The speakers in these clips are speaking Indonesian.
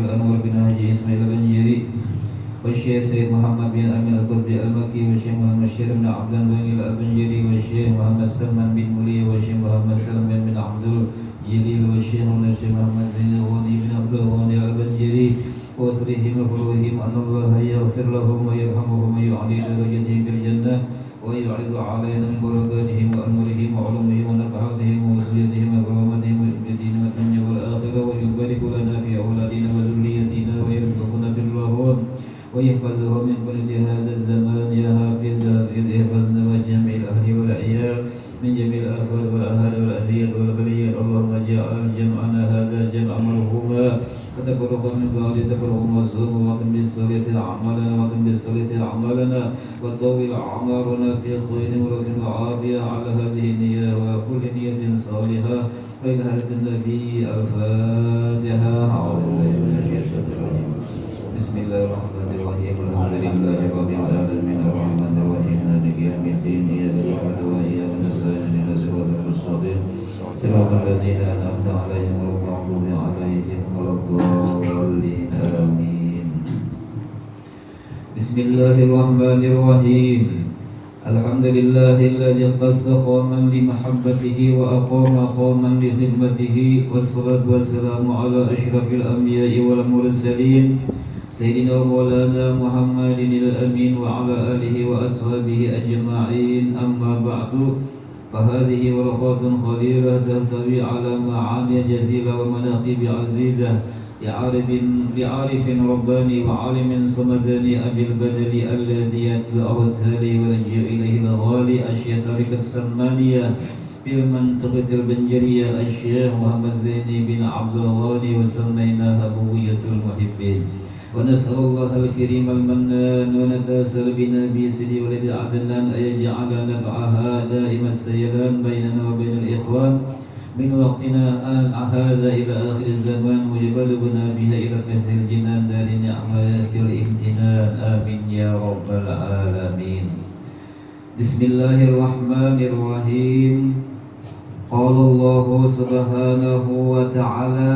الأنور بن حجي إسماعيل البنجري والشيخ سيد محمد بن أمين القطبي المكي والشيخ محمد الشيخ بن عبد البنجي البنجري والشيخ محمد سلمان بن مولي والشيخ محمد سلمان بن عبد الجليل والشيخ محمد زين الغني بن عبد الغني البنجري وأسرهم وفروهم أن الله يغفر لهم ويرحمهم ويعلي درجتهم في الجنة ويعرض علينا من بركاتهم وأنورهم وعلومهم ونفحاتهم ووصيتهم وكرامتهم وإبدين والدنيا والآخرة ويبارك لنا في أولادنا وذريتنا ويرزقنا بالرهون ويحفظهم من كل هذا الزمان يا حافظ حافظ احفظنا وجميع الأهل والعيال من جميع الآفات والأهل والأذية والبليات اللهم اجعل جمعنا هذا جمع مرحوما وتفرق من بعد تفرق مصروف وقم بالصلاة أعمالنا وقم بالصلاة أعمالنا وطول أعمارنا في خير ورفع وعافية على هذه النية وكل نية صالحة وإلى هذا النبي الفاتحة أعوذ بالله من الشيطان الرجيم بسم الله الرحمن الرحيم الحمد لله رب العالمين الرحمن الرحيم مالك يوم الدين إياك نعبد وإياك نستعين اهدنا الصراط المستقيم صراط الذين أنعمت عليهم غير المغضوب عليهم ولا الضالين آمين. بسم الله الرحمن الرحيم الحمد لله الذي اختص قوما لمحبته وأقام قوما لخدمته والصلاة والسلام على أشرف الأنبياء والمرسلين سيدنا ومولانا محمد الأمين وعلى آله وأصحابه أجمعين أما بعد فهذه ورقات خليلة تحتوي على معاني جزيلة ومناقب عزيزة لعارف رباني وعالم صمداني أبي البدل الذي يتبعه التالي ويلجأ إليه الغالي أشياء تارك السمانية في المنطقة البنجرية الشيخ محمد زيني بن عبد الغني وسميناها بوية المحبين ونسأل الله الكريم المنان ونتاسل بنبي سيدي ولد عدنان أن يجعل نفعها دائم السيلان بيننا وبين الإخوان من وقتنا هذا إلى آخر الزمان ويبلغنا بها إلى كسر الجنان دار النعمات والامتنان آمين يا رب العالمين. بسم الله الرحمن الرحيم. قال الله سبحانه وتعالى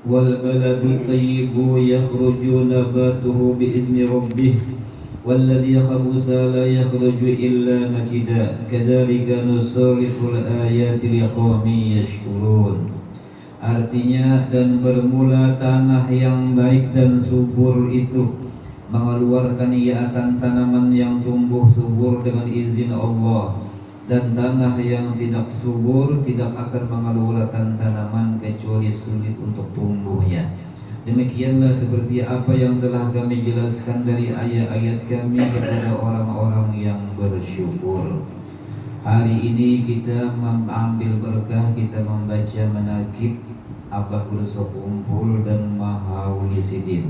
والبلد الطيب يخرج نباته بإذن ربه والذي خبث لا يخرج إلا نكدا كذلك نصرف الآيات لقوم يشكرون. Artinya, dan bermula tanah yang baik dan subur itu mengeluarkan ia akan tanaman yang tumbuh subur dengan izin Allah, dan tanah yang tidak subur tidak akan mengeluarkan tanaman kecuali sulit untuk tumbuhnya. Demikianlah seperti apa yang telah kami jelaskan dari ayat-ayat kami kepada orang-orang yang bersyukur. Hari ini kita mengambil berkah, kita membaca manaqib Abah Gurso Kumpul dan Mahauli Sidin.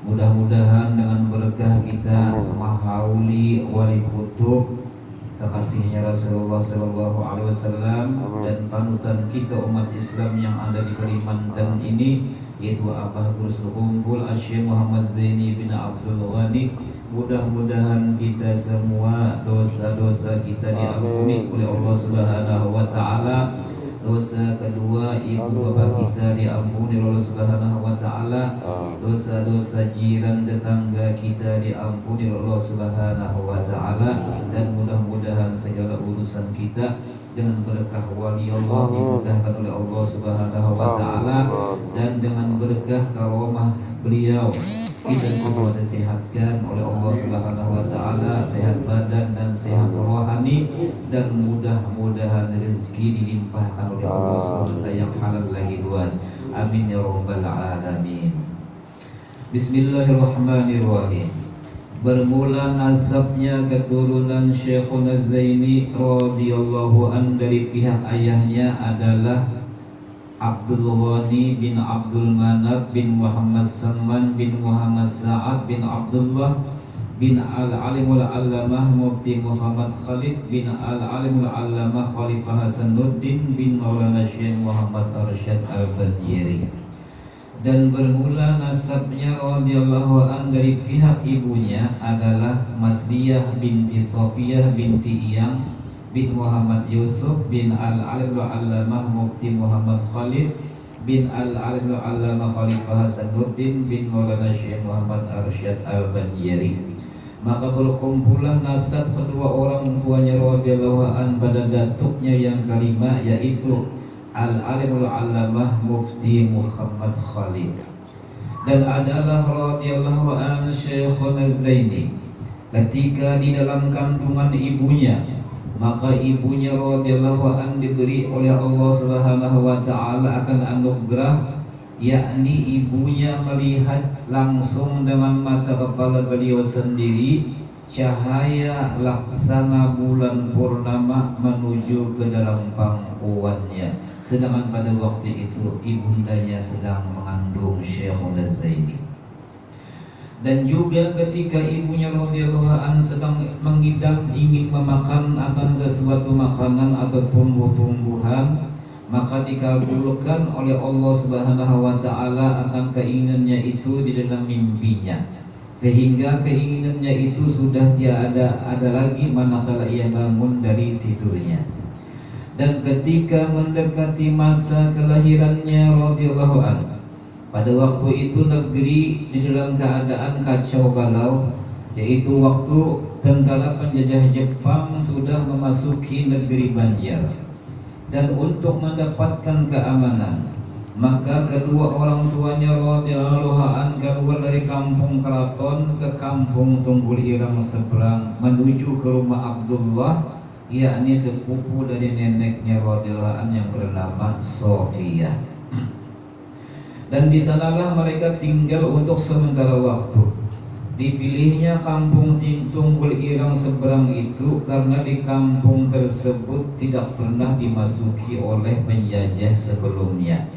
Mudah-mudahan dengan berkah kita Mahauli Wali Kutub, kekasihnya Rasulullah SAW, dan panutan kita umat Islam yang ada di Kalimantan ini, yaitu Abah Gurso Kumpul Syekh Muhammad Zaini bin Abdul Ghani. Mudah-mudahan kita semua dosa-dosa kita diampuni oleh Allah Subhanahu wa Ta'ala. Dosa kedua ibu bapak kita diampuni oleh Allah Subhanahu wa Ta'ala. Dosa-dosa jiran tetangga kita diampuni oleh Allah Subhanahu wa Ta'ala. Dan mudah-mudahan segala urusan kita dengan berkah wali Allah dimudahkan oleh Allah Subhanahu wa Ta'ala, dan dengan berkah karomah beliau kita semua disehatkan oleh Allah Subhanahu wa Ta'ala, sehat badan dan sehat rohani, dan mudah-mudahan rezeki dilimpahkan oleh Allah Subhanahu wa Ta'ala yang halal lagi luas. Amin ya rabbal alamin. Bismillahirrahmanirrahim. Bermula nasabnya keturunan Syekhuna Zaini radhiyallahu an dari pihak ayahnya adalah Abdul Ghani bin Abdul Manaf bin Muhammad Salman bin Muhammad Sa'ad bin Abdullah bin Al-Alimul Allamah Mufti Muhammad Khalid bin Al-Alimul Allamah Khalifah Hasanuddin bin Maulana Syekh Muhammad Arsyad Al-Banjiri. Dan bermula nasabnya radhiyallahu an dari pihak ibunya adalah Masdiyah binti Sofiyah binti Iyang bin Muhammad Yusuf bin Al-Alimul Allamah Mufti Muhammad Khalid bin Al-Alim Al-Allamah Khalifah Hasanuddin bin Maulana Syekh Muhammad Arsyad Al-Banjari. Maka berkumpulan nasab kedua orang tuanya radhiyallahu an pada datuknya yang kelima, yaitu Al-Alimul Allamah Mufti Muhammad Khalid. Dan adalah radhiyallahu an Syekhuna Zaini ketika di dalam kandungan ibunya, maka ibunya radhiyallahu an diberi oleh Allah Subhanahu wa taala akan anugerah, yakni ibunya melihat langsung dengan mata kepala beliau sendiri cahaya laksana bulan purnama menuju ke dalam pangkuannya, sedangkan pada waktu itu ibundanya sedang mengandung Syekhuna Zaini. Dan juga ketika ibunya radhiyallahu an sedang mengidam ingin memakan akan sesuatu makanan atau tumbuh-tumbuhan, maka dikabulkan oleh Allah Subhanahu wa taala akan keinginannya itu di dalam mimpinya, sehingga keinginannya itu sudah tiada ada lagi manakala ia bangun dari tidurnya. Dan ketika mendekati masa kelahirannya radhiyallahu an, pada waktu itu negeri di dalam keadaan kacau balau, yaitu waktu tentara penjajah Jepang sudah memasuki negeri Banjar. Dan untuk mendapatkan keamanan, maka kedua orang tuanya radhiyallahu an keluar dari kampung keraton ke kampung Tunggul Irang seberang menuju ke rumah Abdullah, yakni sepupu dari neneknya radhiyallahu an yang bernama Sofia. Dan di sanalah mereka tinggal untuk sementara waktu. Dipilihnya kampung Tunggul Irang seberang itu karena di kampung tersebut tidak pernah dimasuki oleh penjajah sebelumnya.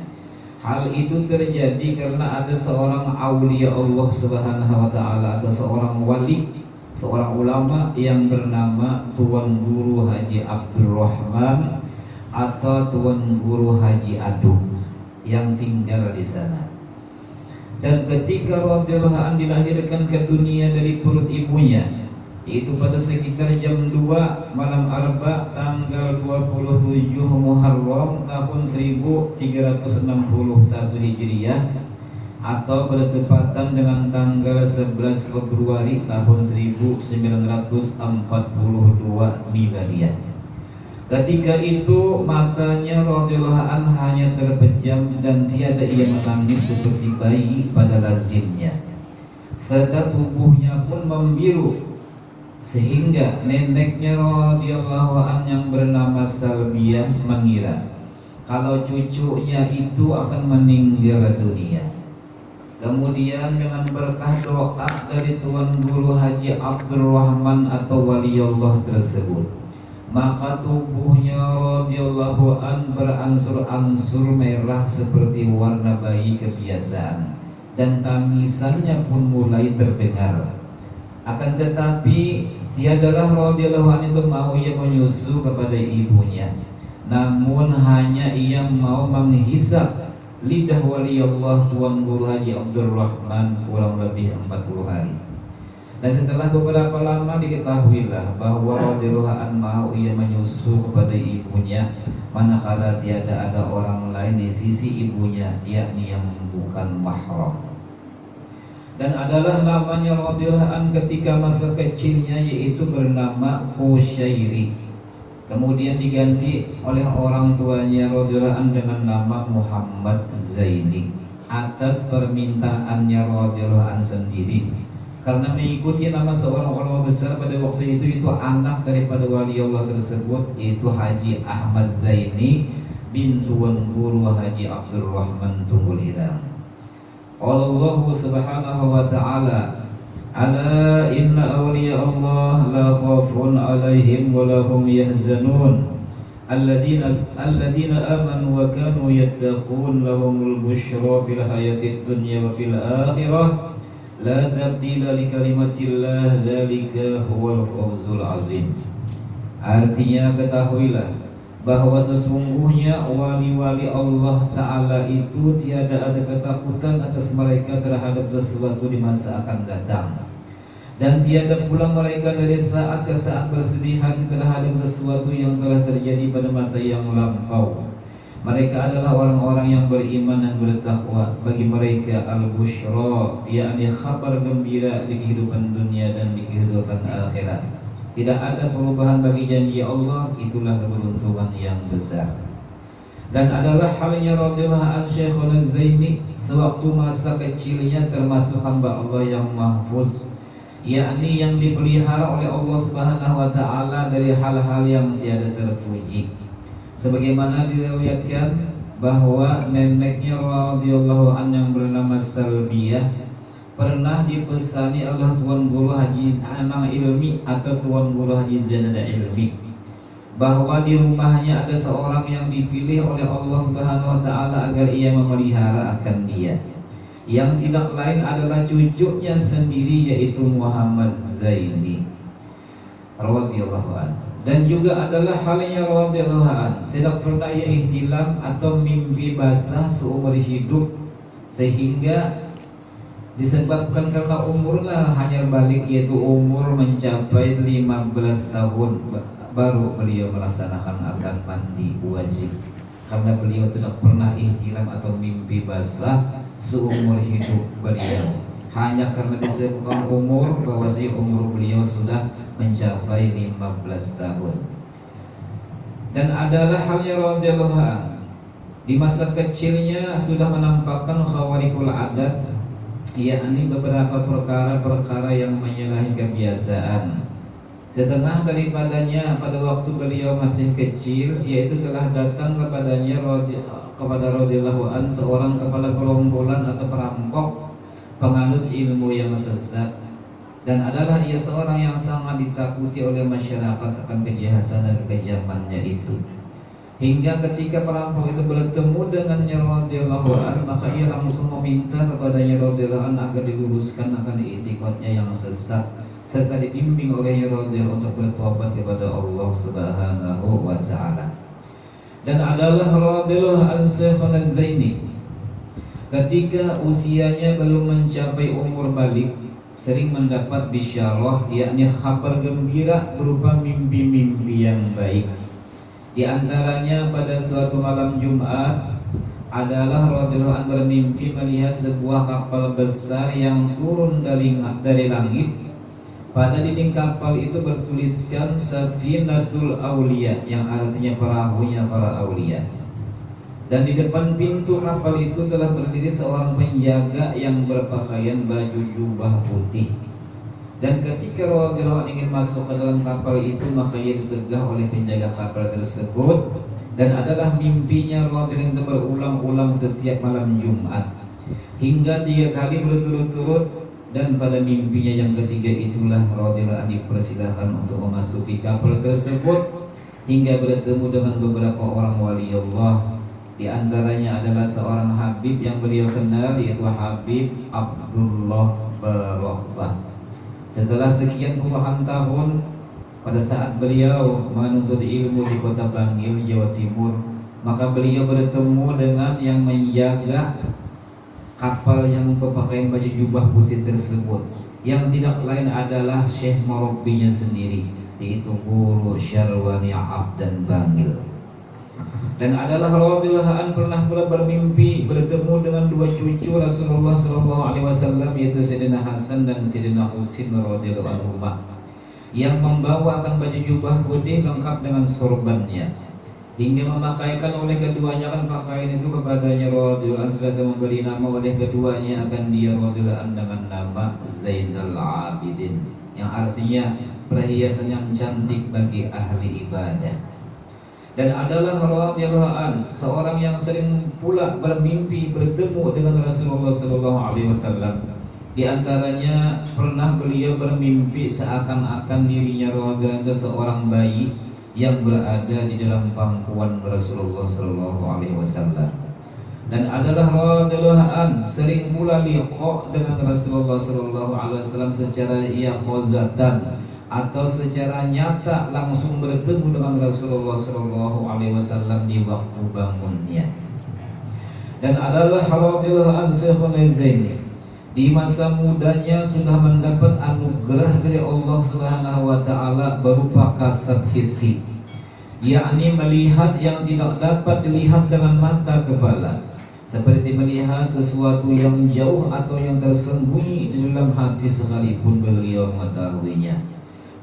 Hal itu terjadi karena ada seorang aulia Allah Subhanahu wa taala atau seorang wali, seorang ulama yang bernama Tuan Guru Haji Abdurrahman atau Tuan Guru Haji Adu yang tinggal di sana. Dan ketika radhiyallahu an dilahirkan ke dunia dari perut ibunya, yaitu pada sekitar jam 2 malam Arba tanggal 27 Muharram tahun 1361 Hijriah, atau bertepatan dengan tanggal 11 Februari tahun 1942 Miladiyah. Ketika itu matanya radhiyallahu an hanya terpejam dan tiada ia menangis seperti bayi pada lazimnya, serta tubuhnya pun membiru, sehingga neneknya radhiyallahu an yang bernama Salbiah mengira kalau cucunya itu akan meninggal dunia. Kemudian dengan berkah doa dari Tuan Guru Haji Abdurrahman atau waliullah tersebut, maka tubuhnya radhiyallahu an berangsur-angsur merah seperti warna bayi kebiasaan, dan tangisannya pun mulai terdengar. Akan tetapi tiadalah radhiyallahu an itu mau ia menyusu kepada ibunya, namun hanya ia mau menghisap lidah waliullah Tuan Guru Haji Abdurrahman kurang lebih 40 hari. Dan setelah beberapa lama diketahuilah bahwa radhiyallahu an mau ia menyusu kepada ibunya, manakala tiada ada orang lain di sisi ibunya, yakni yang bukan mahram. Dan adalah namanya radhiyallahu an ketika masa kecilnya, yaitu bernama Qusyairi. Kemudian diganti oleh orang tuanya radhiyallahu an dengan nama Muhammad Zaini atas permintaannya radhiyallahu an sendiri, karena mengikuti nama seorang ulama besar pada waktu itu anak daripada wali Allah tersebut, yaitu Haji Ahmad Zaini bin Tuan Guru Haji Abdurrahman Tunggul Irang. Allah Subhanahu wa taala, ala inna awliya Allah la khafun alaihim wa lahum yahzanun alladina amanu wa kanu yattaqun lahumul busyra fil hayatid dunya wa fil akhirah la tabdila li kalimatillah dzalika huwal fawzul azim. Artinya, ketahuilah bahwa sesungguhnya wali-wali Allah Ta'ala itu tiada ada ketakutan atas mereka terhadap sesuatu di masa akan datang, dan tiada pula mereka dari saat ke saat bersedih hati terhadap sesuatu yang telah terjadi pada masa yang lampau. Mereka adalah orang-orang yang beriman dan bertakwa. Bagi mereka al-busyra, yakni kabar gembira di kehidupan dunia dan di kehidupan akhirat. Tidak ada perubahan bagi janji Allah, itulah keberuntungan yang besar. Dan adalah halnya radhiyallahu an Syekhul Az-Zaini sewaktu masa kecilnya termasuk hamba Allah yang mahfuz, yakni yang dipelihara oleh Allah Subhanahu wa taala dari hal-hal yang tiada terpuji. Sebagaimana diriwayatkan bahwa neneknya radhiyallahu an yang bernama Salbiyah pernah dipesani oleh Tuan Guru Haji Anang Ilmi atau Tuan Guru Haji Zanada Ilmi bahwa di rumahnya ada seorang yang dipilih oleh Allah Subhanahu wa taala agar ia memelihara akan dia. Yang tidak lain adalah cucunya sendiri, yaitu Muhammad Zaini radhiyallahu anhu. Dan juga adalah halnya radhiyallahu anhu tidak pernah ia ihtilam atau mimpi basah seumur hidup, sehingga disebabkan karena umurlah hanya balik, yaitu umur mencapai 15 tahun baru beliau melaksanakan akad mandi wajib, karena beliau tidak pernah ihtilam atau mimpi basah seumur hidup beliau, hanya karena disebabkan umur, bahwasanya umur beliau sudah mencapai 15 tahun. Dan adalah halnya radhiyallahu anhu di masa kecilnya sudah menampakkan khawarikul adat, yakni beberapa perkara-perkara yang menyalahi kebiasaan. Setengah daripadanya pada waktu beliau masih kecil, yaitu telah datang kepadanya kepada radhiyallahu an seorang kepala gerombolan atau perampok penganut ilmu yang sesat, dan adalah ia seorang yang sangat ditakuti oleh masyarakat akan kejahatan dan kekejamannya itu. Hingga ketika perampok itu bertemu dengannya radhiyallahu an, maka ia langsung meminta kepadanya radhiyallahu an agar diluruskan akan i'tiqadnya yang sesat, serta dibimbing olehnya radhiyallahu untuk bertobat kepada Allah Subhanahu wa taala. Dan adalah radhiyallahu an Syekhul Az-Zaini ketika usianya belum mencapai umur balik sering mendapat bisyarah, yakni kabar gembira berupa mimpi-mimpi yang baik. Di antaranya pada suatu malam Jumat adalah radhiyallahu an bermimpi melihat sebuah kapal besar yang turun dari langit. Pada dinding kapal itu bertuliskan Safinatul Aulia, yang artinya perahunya para aulia. Dan di depan pintu kapal itu telah berdiri seorang penjaga yang berpakaian baju jubah putih. Dan ketika radhiyallahu anhu ingin masuk ke dalam kapal itu, maka ia ditegah oleh penjaga kapal tersebut. Dan adalah mimpinya radhiyallahu anhu berulang-ulang setiap malam Jumat hingga 3 kali berturut-turut. Dan pada mimpinya yang ketiga itulah radhiyallahu anhu dipersilahkan untuk memasuki kapal tersebut hingga bertemu dengan beberapa orang wali Allah. Di antaranya adalah seorang Habib yang beliau kenal, yaitu Habib Abdullah Barohbah. Setelah sekian puluhan tahun, pada saat beliau menuntut ilmu di kota Bangil, Jawa Timur, maka beliau bertemu dengan yang menjaga kapal yang berpakaian baju jubah putih tersebut, yang tidak lain adalah Syekh Murabbinya sendiri, yaitu Guru Syarwani Abdan Bangil. Dan adalah radhiyallahu an pernah pula bermimpi bertemu dengan 2 cucu Rasulullah SAW, yaitu Sayyidina Hasan dan Sayyidina Husin radhiyallahu anhu, yang membawakan baju jubah putih lengkap dengan sorbannya, hingga memakaikan oleh keduanya kan pakaian itu kepadanya radhiyallahu an, serta memberi nama oleh keduanya akan dia radhiyallahu an dengan nama Zainal Abidin, yang artinya perhiasan yang cantik bagi ahli ibadah. Dan adalah radhiyallahu an seorang yang sering pula bermimpi bertemu dengan Rasulullah SAW. Di antaranya pernah beliau bermimpi seakan-akan dirinya radhiyallahu an seorang bayi yang berada di dalam pangkuan Rasulullah SAW. Dan adalah radhiyallahu an sering pula liqa dengan Rasulullah SAW secara yaqazatan atau secara nyata langsung bertemu dengan Rasulullah SAW di waktu bangunnya. Dan adalah radhiyallahu an Syekhul Az-Zaini di masa mudanya sudah mendapat anugerah dari Allah Subhanahu wa taala berupa kasab fisik. yakni melihat yang tidak dapat dilihat dengan mata kepala, seperti melihat sesuatu yang jauh atau yang tersembunyi di dalam hati sekalipun beliau mengetahuinya.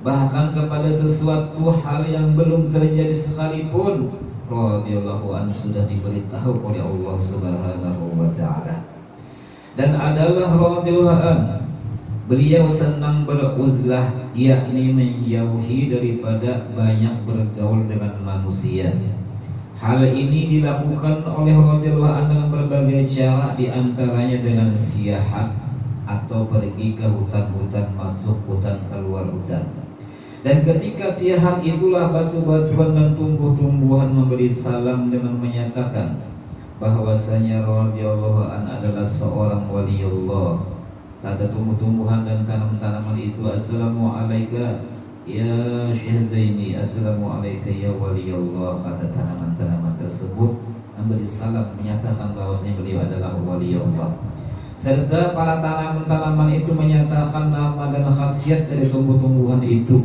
Bahkan kepada sesuatu hal yang belum terjadi sekalipun radhiyallahu anhu sudah diberitahu oleh Allah Subhanahu wa taala. Dan adalah radhiyallahu anhu beliau senang beruzlah, yakni menjauhi daripada banyak bergaul dengan manusia. Hal ini dilakukan oleh radhiyallahu anhu dengan berbagai cara, diantaranya dengan siyahat atau pergi ke hutan-hutan, masuk hutan, keluar hutan. Dan ketika siyahat itulah batu-batuan dan tumbuh-tumbuhan memberi salam dengan menyatakan bahwasanya radhiyallahu an adalah seorang waliullah. Kata tumbuh-tumbuhan dan tanam-tanaman itu, assalamu alayka ya Syekh Zaini, assalamu alayka ya waliullah. Kata tanaman-tanaman tersebut memberi salam menyatakan bahwasanya beliau adalah waliullah. Serta para tanaman-tanaman itu menyatakan nama dan khasiat dari tumbuh-tumbuhan itu.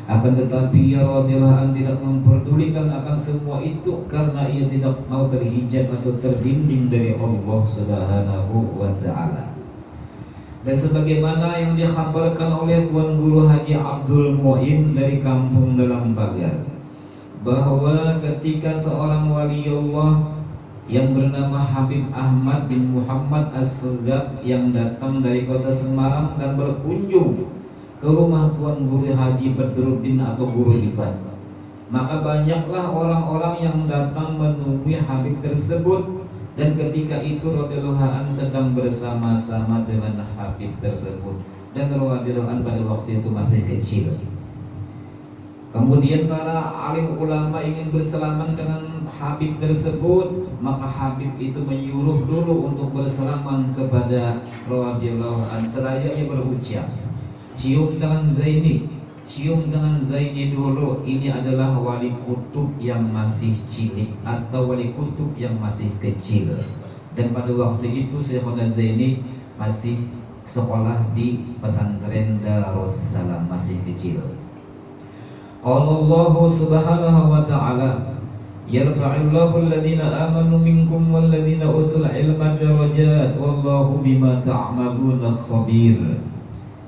Akan tetapi ya radhiyallahu an tidak memperdulikan akan semua itu karena ia tidak mau terhijab atau terbimbing dari Allah Subhanahu wa taala. Dan sebagaimana yang dikhabarkan oleh Tuan Guru Haji Abdul Muin dari kampung Dalam Pagar, bahwa ketika seorang waliullah yang bernama Habib Ahmad bin Muhammad As-Suzab yang datang dari kota Semarang dan berkunjung ke rumah Tuan Guru Haji Badruddin atau Guru Ibad, maka banyaklah orang-orang yang datang menemui Habib tersebut. Dan ketika itu radhiyallahu anhu sedang bersama-sama dengan Habib tersebut, dan radhiyallahu anhu pada waktu itu masih kecil. Kemudian para alim ulama ingin bersalaman dengan Habib tersebut, maka Habib itu menyuruh dulu untuk bersalaman kepada radhiyallahu anhu. Seraya ia berucap, cium tangan Zaini, cium tangan Zaini dulu. Ini adalah wali kutub yang masih cilik atau wali kutub yang masih kecil. Dan pada waktu itu Syekhona Zaini masih sekolah di pesantren Darussalam, masih kecil. Allah Subhanahu wa ta'ala, yarfa'illahu alladhina amanu minkum walladhina utul ilma darajat wallahu bima ta'maluna khabir.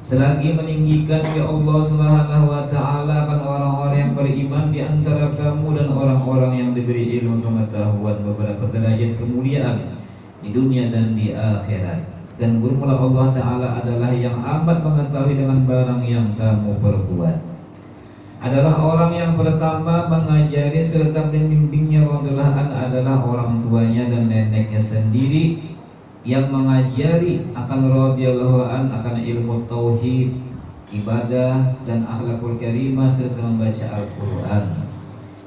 Selagi meninggikan ya Allah Subhanahu wa ta'ala akan orang-orang yang beriman di antara kamu dan orang-orang yang diberi ilmu pengetahuan beberapa derajat kemuliaan di dunia dan di akhirat. Dan bermula Allah Ta'ala adalah yang amat mengetahui dengan barang yang kamu perbuat. Adalah orang yang pertama mengajari serta membimbingnya radhiyallahu anhu adalah orang tuanya dan neneknya sendiri, yang mengajari akan radhiyallahu an akan ilmu tauhid, ibadah dan akhlakul karimah serta membaca Al-Qur'an.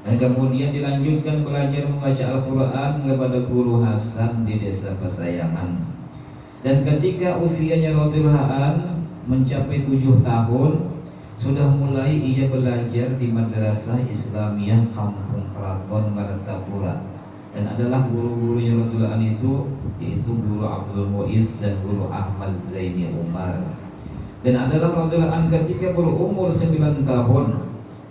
Dan kemudian dilanjutkan belajar membaca Al-Qur'an kepada Guru Hasan di desa Kesayangan. Dan ketika usianya radhiyallahu an mencapai 7 tahun, sudah mulai ia belajar di Madrasah Islamiyah Kampung Keraton Martapura. Dan adalah guru-gurunya radhiyallahu anhu itu, yaitu Guru Abdul Muiz dan Guru Ahmad Zaini Umar. Dan adalah radhiyallahu anhu ketika berumur 9 tahun,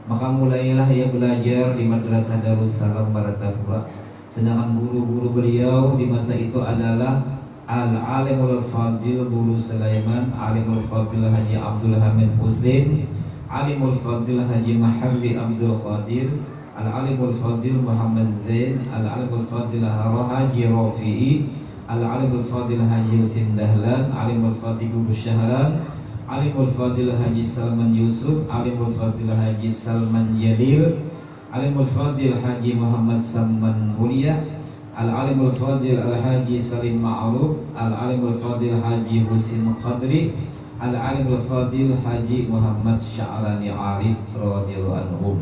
maka mulailah ia belajar di Madrasah Darussalam Martapura. Sedangkan guru-guru beliau di masa itu adalah Al-Alimul Fadil Guru Sulaiman, Alimul Fadil Haji Abdul Hamid Husain, Alimul Fadil Haji Mahalli Abdul Qadir, Al-Alimul Fadil Muhammad Zain, Al-Alimul Fadil Haji Rafi'i, Al-Alimul Fadil Haji Husin Dahlan, Alimul Fadil Guru Syahran, Alimul Fadil Haji Salman Yusuf, Alimul Fadil Haji Salman Jalil, Alimul Fadil Haji Muhammad Salman Mulia, Al-Alimul Fadil Al-Haji Salim Ma'ruf, Al-Alimul Fadil Haji Husin Qadri, Al-Alimul Fadil Haji Muhammad Sya'rani Arif radhiyallahu anhum.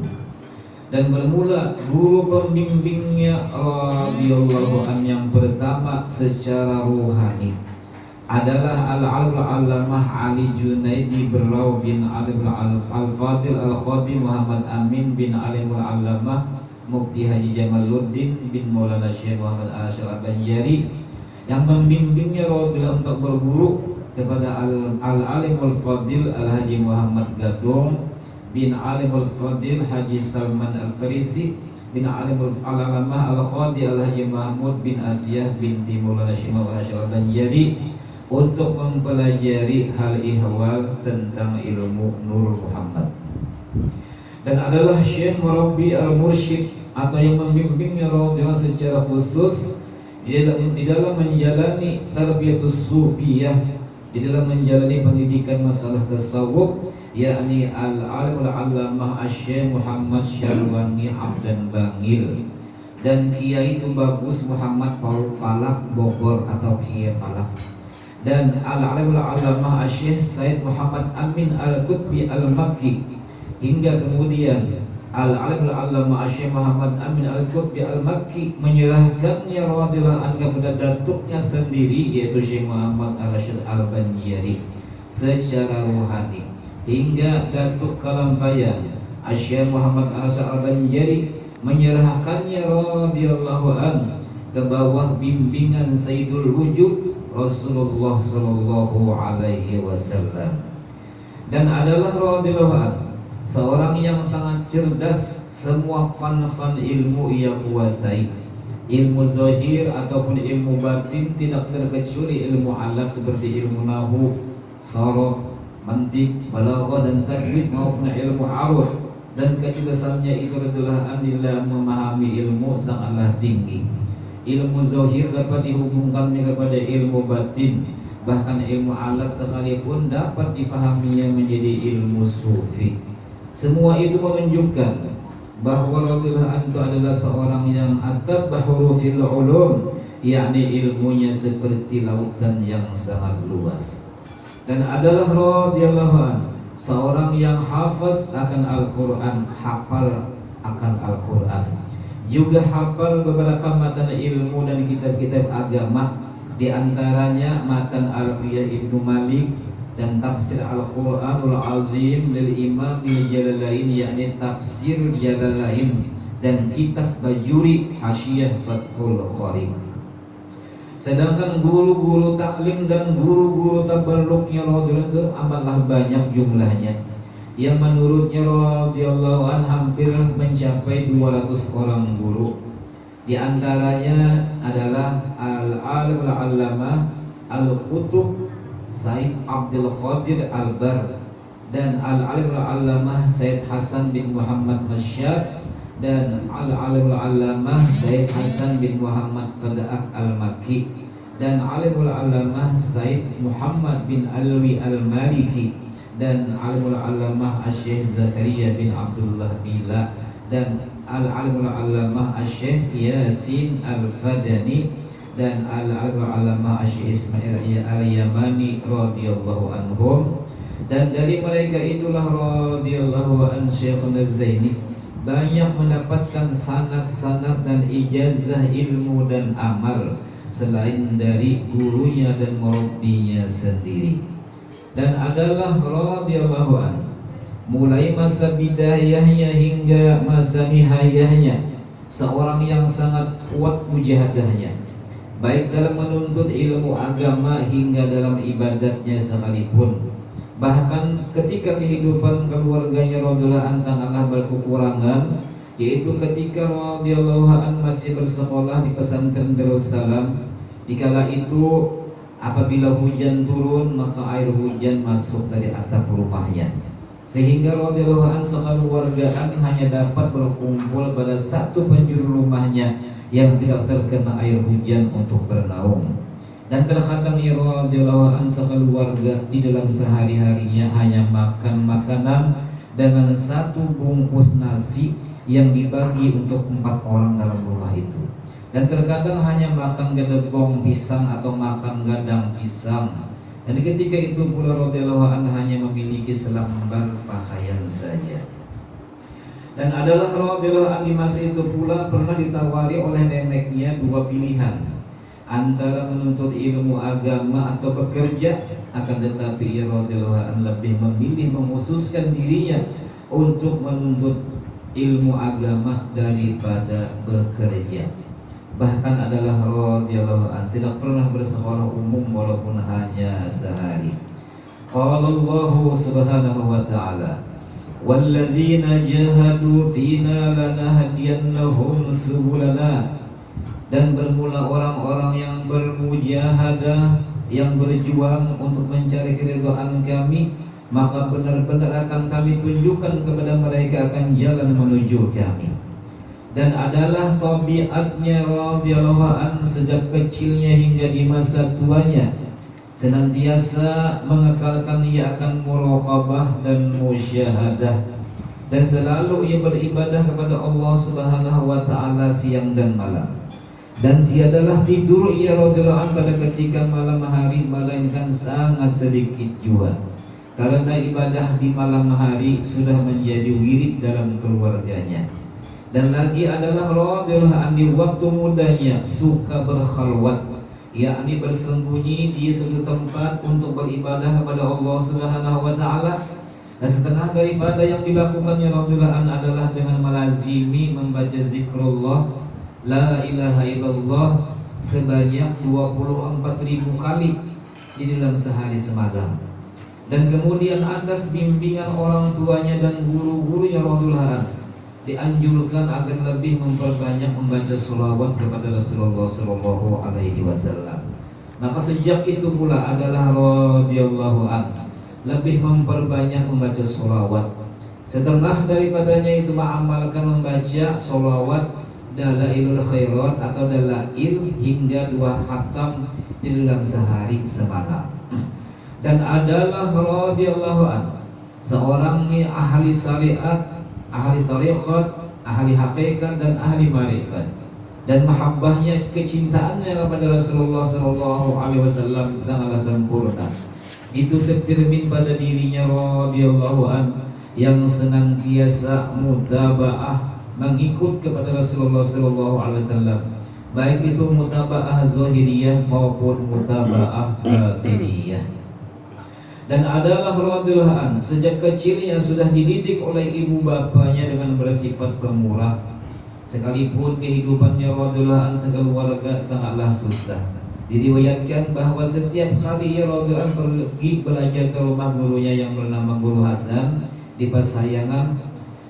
Dan bermula guru pembimbingnya radhiyallahu an yang pertama secara ruhani adalah Al-Allamah Ali Junaidi Berau bin Alim Al-Fadil Al-Khadim Muhammad Amin bin Alimul Allamah Mufti Haji Jamaluddin bin Maulana Syekh Muhammad Al-Asyar Al-Banjari, yang membimbingnya radhiyallahu untuk berguru kepada Al-Alimul Fadil Al-Haji Muhammad Gadong bin Alimul Fadil Haji Salman Al-Farisi, bin Al-Alamah Al-Qadi Al-Haji Mahmud bin Asiyah binti Maulana Syekh Al-Banjari untuk mempelajari hal ihwal tentang ilmu Nur Muhammad. Dan adalah Syekh Murabbi Al-Mursyid atau yang membimbingnya radhiyallahu secara khusus di dalam menjalani tarbiyatus sufiyah, di dalam menjalani pendidikan masalah tasawuf, yakni al-alim al-allamah Syekh Muhammad Syarwani Abdan Bangil dan Kiai itu Bagus Muhammad Paul Palak Bogor atau Kiai Palak, dan al-alim al-allamah Syekh Said Muhammad Amin Al-Qutbi Al-Makki, hingga kemudian al-alim al-allamah Syekh Muhammad Amin Al-Qutbi Al-Makki menyerahkannya radhiyallahu anhu kepada datuknya sendiri, yaitu Syekh Muhammad Ar-Rasyid Al-Banjari secara rohani, hingga Datuk Kalambayan Syekh Muhammad Ar-Rasyid Al-Banjari menyerahkannya radhiyallahu anhu ke bawah bimbingan Sayyidul Wujud Rasulullah sallallahu alaihi wasallam. Dan adalah radhiyallahu anhu seorang yang sangat cerdas, semua fan-fan ilmu ia kuasai, ilmu zahir ataupun ilmu batin, tidak terkecuali ilmu alat seperti ilmu nahwu, saraf, mantik, balaghah dan tajwid maupun ilmu arwah. Dan kecerdasannya itu adalah adalah memahami ilmu sangatlah tinggi. Ilmu zahir dapat dihubungkannya kepada ilmu batin, bahkan ilmu alat sekalipun dapat dipahaminya menjadi ilmu sufi. Semua itu menunjukkan bahwa radhiyallahu anhu adalah seorang yang at-tabahuru fil ulum, yakni ilmunya seperti lautan yang sangat luas. Dan adalah radhiyallahu anhu seorang yang hafaz akan Al-Quran, hafal akan Al-Quran, juga hafal beberapa matan ilmu dan kitab-kitab agama, di antaranya matan Alfiyah Ibnu Malik dan tafsir Al-Quranul Azim lil Imam Jalalain, yakni tafsir Jalalain, dan kitab Bajuri Hasyiyah Fathul Qarib. Sedangkan guru-guru taklim dan guru-guru tabarruknya radhiyallahu amatlah banyak jumlahnya, yang menurutnya radhiyallahu an hampir mencapai 200 orang guru. Di antaranya adalah al-alim al-allamah al-qutub Said Abdul Qadir Al-Bar, dan al-alim al-allamah Said Hasan bin Muhammad Masyad, dan al-alim al-allamah Said Hasan bin Muhammad Fada'ak Al-Makki, dan alim al-allamah Said Muhammad bin Alwi Al-Maliki, dan alim al-allamah Syekh Zakaria bin Abdullah Bila, dan al-alim al-allamah Syekh Yasin Al-Fadani, dan al-alim al-allamah Syekh Ismail Al-Yamani radhiyallahu anhum. Dan dari mereka itulah radhiyallahu an Syekh Az-Zaini banyak mendapatkan sanad-sanad dan ijazah ilmu dan amal selain dari gurunya dan murabbinya sendiri. Dan adalah radhiyallahu an mulai masa bidayahnya hingga masa nihayahnya seorang yang sangat kuat mujahadahnya, baik dalam menuntut ilmu agama hingga dalam ibadatnya sekalipun. Bahkan ketika kehidupan keluarganya radhiyallahu an sangatlah berkekurangan, yaitu ketika radhiyallahu an masih bersekolah di pesantren Darussalam. Dikala itu apabila hujan turun, maka air hujan masuk dari atap rumahnya, sehingga radhiyallahu an sekeluargaan hanya dapat berkumpul pada satu penjuru rumahnya yang tidak terkena air hujan untuk bernaung. Dan terkadang ya radhiyallahu an sekeluarga di dalam sehari-harinya hanya makan makanan dengan satu bungkus nasi yang dibagi untuk 4 orang dalam rumah itu. Dan terkadang hanya makan gedebong pisang atau makan gadang pisang. Dan ketika itu pula radhiyallahu an hanya memiliki selembar pakaian saja. Dan adalah radhiyallahu an di masa itu pula pernah ditawari oleh neneknya 2 pilihan, antara menuntut ilmu agama atau bekerja. Akan tetapi ia radhiyallahu an lebih memilih mengkhususkan dirinya untuk menuntut ilmu agama daripada bekerja. Bahkan adalah radhiyallahu an tidak pernah bersekolah umum walaupun hanya sehari. Qala Allah subhanahu wa ta'ala, walladzina jahadu fina lanahdiyannahum subulana. Dan bermula orang-orang yang bermujahadah, yang berjuang untuk mencari keridhaan kami, maka benar-benar akan kami tunjukkan kepada mereka akan jalan menuju kami. Dan adalah tabiatnya radhiyallahu an sejak kecilnya hingga di masa tuanya, senantiasa mengekalkan ia akan muraqabah dan musyahadah, dan selalu ia beribadah kepada Allah Subhanahu wa taala siang dan malam. Dan tiadalah tidur ia radhiyallahu an pada ketika malam hari, melainkan sangat sedikit jua, karena ibadah di malam hari sudah menjadi wirid dalam keluarganya. Dan lagi adalah radhiyallahu an di waktu mudanya suka berkhalwat, yakni bersembunyi di suatu tempat untuk beribadah kepada Allah Subhanahu wa taala. Dan setengah daripada yang dilakukannya radhiyallahu an adalah dengan melazimi membaca zikrullah la ilaha illallah sebanyak 24.000 kali di dalam sehari semalam. Dan kemudian atas bimbingan orang tuanya dan guru-gurunya radhiyallahu an dianjurkan agar lebih memperbanyak membaca sholawat kepada Rasulullah sallallahu alaihi wasallam. Maka sejak itu pula adalah radhiyallahu an lebih memperbanyak membaca sholawat. Setelah daripadanya itu mengamalkan membaca sholawat dalailul khairat atau dalail hingga 2 khatam di dalam sehari semalam. Dan adalah radhiyallahu an seorang ahli syariat, ahli tariqat, ahli hakikat dan ahli marifat. Dan mahabbahnya, kecintaannya kepada Rasulullah sallallahu alaihi wasallam sangatlah sempurna. Itu tercermin pada dirinya radhiyallahu an yang senantiasa mutaba'ah mengikut kepada Rasulullah sallallahu alaihi wasallam, baik itu mutaba'ah zahiriyah maupun mutaba'ah batiniyah. Dan adalah radhiyallahu an sejak kecilnya sudah dididik oleh ibu bapanya dengan bersifat pemurah, sekalipun kehidupannya radhiyallahu an sekeluarga sangatlah susah. Diriwayatkan bahwa setiap kali ia radhiyallahu an pergi belajar ke rumah gurunya yang bernama Guru Hasan di Pasayangan,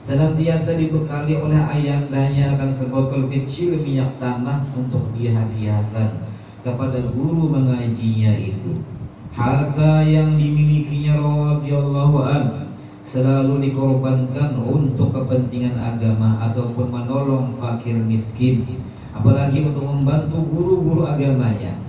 senantiasa dibekali oleh ayandanya akan sebotol kecil minyak tanah untuk dihadiahkan kepada guru mengajinya itu. Harta yang dimilikinya radhiyallahu an selalu dikorbankan untuk kepentingan agama ataupun menolong fakir miskin, apalagi untuk membantu guru-guru agamanya.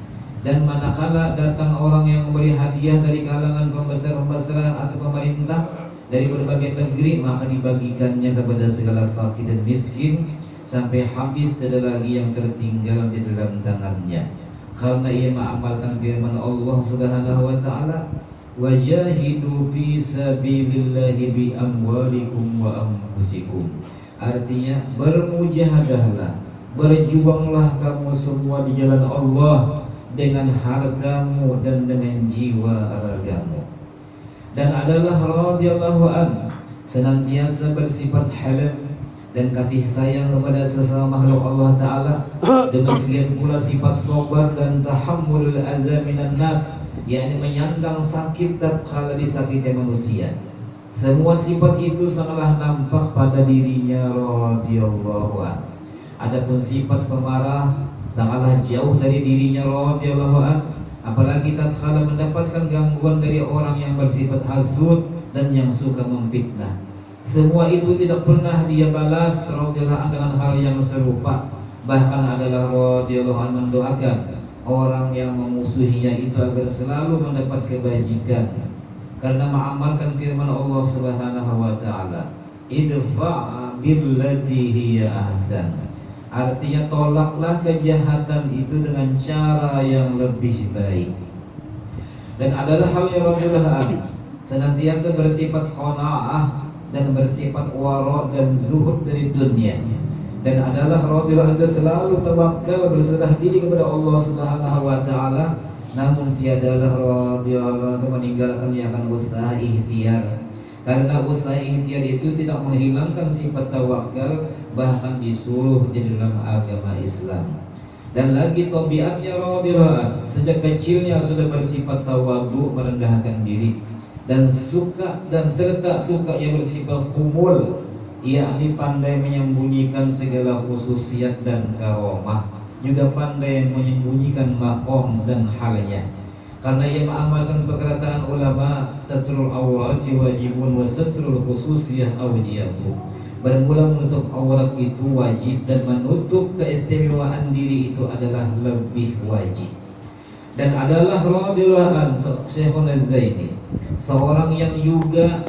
Dan manakala datang orang yang memberi hadiah dari kalangan pembesar-pembesar atau pemerintah dari berbagai negeri, maka dibagikannya kepada segala fakir dan miskin sampai habis, tidak lagi yang tertinggal di dalam tangannya. Karena ia mengamalkan firman Allah Subhanahu wa taala, wajahidu fi sabilillahi bi amwalikum wa anfusikum. Artinya bermujahadahlah, berjuanglah kamu semua di jalan Allah dengan hartamu dan dengan jiwa ragamu. Dan adalah radhiyallahu an senantiasa bersifat halim dan kasih sayang kepada sesama makhluk Allah taala. Demikian pula sifat sabar dan tahammulul adza minan nas, yakni menyandang sakit tatkala disakiti manusia. Semua sifat itu sangatlah nampak pada dirinya radhiyallahu an. Adapun sifat pemarah sangatlah jauh dari dirinya radhiyallahu an, apalagi tatkala mendapatkan gangguan dari orang yang bersifat hasud dan yang suka memfitnah. Semua itu tidak pernah dia balas radhiyallahu an dengan hal yang serupa. Bahkan adalah radhiyallahu an mendoakan orang yang memusuhinya itu agar selalu mendapat kebajikan, karena mengamalkan firman Allah Subhanahu wa taala, idfa' billati hiya ahsan. Artinya tolaklah kejahatan itu dengan cara yang lebih baik. Dan adalah hal yang radhiyallahu an senantiasa bersifat qanaah dan bersifat wara dan zuhud dari dunia. Dan adalah radhiyallahu an selalu tawakal berserah diri kepada Allah Subhanahu wa taala, namun tiadalah radhiyallahu an meninggalkan yang akan usaha ikhtiar. Karena usaha ikhtiar itu tidak menghilangkan sifat tawakal, bahkan disuruh di dalam agama Islam. Dan lagi tabiatnya radhiyallahu an sejak kecilnya sudah bersifat tawadhu, merendahkan diri. dan serta suka yang bersifat umul, yakni pandai menyembunyikan segala khususiat dan karomah, juga pandai menyembunyikan makom dan halnya. Karena ia mengamalkan perkataan ulama, satrul awrati wajibun wa satrul khususiyah awjiyabu. Bermula menutup aurat itu wajib dan menutup keistimewaan diri itu adalah lebih wajib. Dan adalah radhiyallahu anhu Syekhul Az-Zaini, seorang yang juga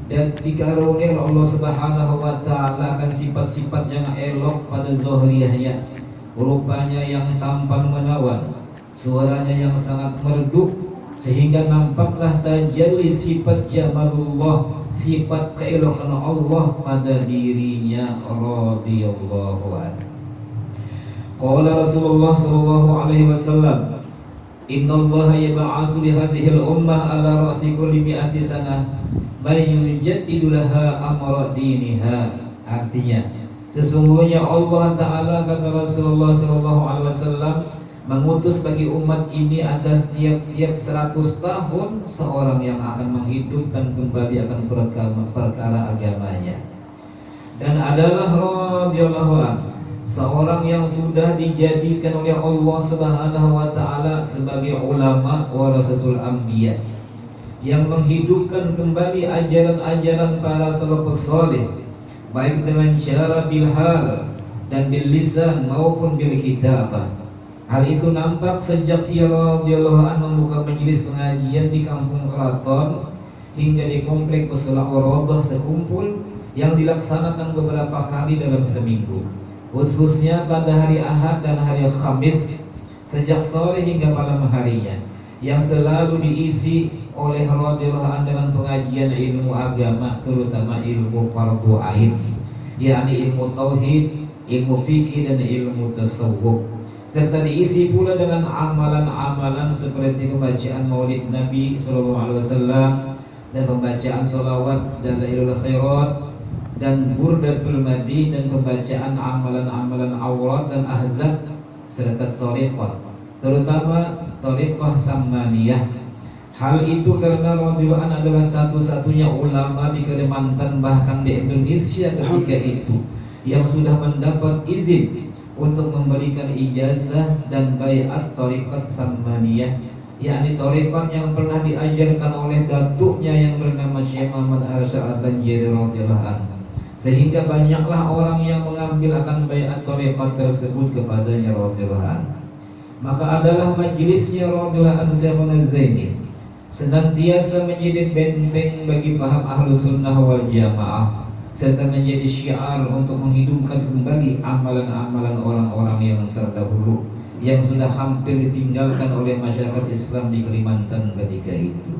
dan dikaruniai Allah Subhanahu wa taala akan sifat-sifat yang elok pada zahiriyahnya, rupanya yang tampan menawan, suaranya yang sangat merdu, sehingga nampaklah tajalli sifat jamalullah, sifat keelokan Allah pada dirinya radhiyallahu anhu. Qala Rasulullah sallallahu alaihi wasallam, innallaha yab'atsu li hadhihi al-ummah ala ra'si kulli mi'ati sanah man yujaddidu laha amra diniha. Artinya, sesungguhnya Allah Ta'ala, kata Rasulullah SAW, mengutus bagi umat ini atas tiap-tiap 100 tahun seorang yang akan menghidupkan kembali akan perkara agamanya. Dan adalah radhiyallahu anhu, seorang yang sudah dijadikan oleh Allah Subhanahu wa taala sebagai ulama warasatul anbiya, yang menghidupkan kembali ajaran-ajaran para salafus saleh, baik dengan cara bilhal dan bil lisan maupun bil kitabah. Hal itu nampak sejak ia radhiyallahu anhu membuka majelis pengajian di kampung Keraton hingga di komplek Mushola Qorobah sekumpul yang dilaksanakan beberapa kali dalam seminggu, khususnya pada hari Ahad dan hari Khamis, sejak sore hingga malam harinya, yang selalu diisi oleh radhiyallahu anhu dengan pengajian ilmu agama, terutama ilmu fardhu ain, yakni ilmu tauhid, ilmu fikih dan ilmu tasawuf, serta diisi pula dengan amalan-amalan seperti pembacaan Maulid Nabi SAW dan pembacaan sholawat dan Lailul Khairat dan Burdatul Madi dan pembacaan amalan-amalan aurat dan ahzab, serta thariqah, terutama thariqah Sammaniyah. Hal itu karena radhiyallahu anhu adalah satu-satunya ulama di Kalimantan, bahkan di Indonesia ketika itu, yang sudah mendapat izin untuk memberikan ijazah dan baiat thariqat Sammaniyah, yakni thariqat yang pernah diajarkan oleh datuknya yang bernama Syekh Muhammad Arsyad Al-Banjari radhiyallahu anhu, sehingga banyaklah orang yang mengambil akan baiat thariqat tersebut kepadanya radhiyallahu anhu. Maka adalah majelisnya radhiyallahu anhu Syekhul Az-Zaini senantiasa menjadi benteng bagi paham Ahlus Sunnah wal Jamaah, serta menjadi syiar untuk menghidupkan kembali amalan-amalan orang-orang yang terdahulu yang sudah hampir ditinggalkan oleh masyarakat Islam di Kalimantan ketika itu.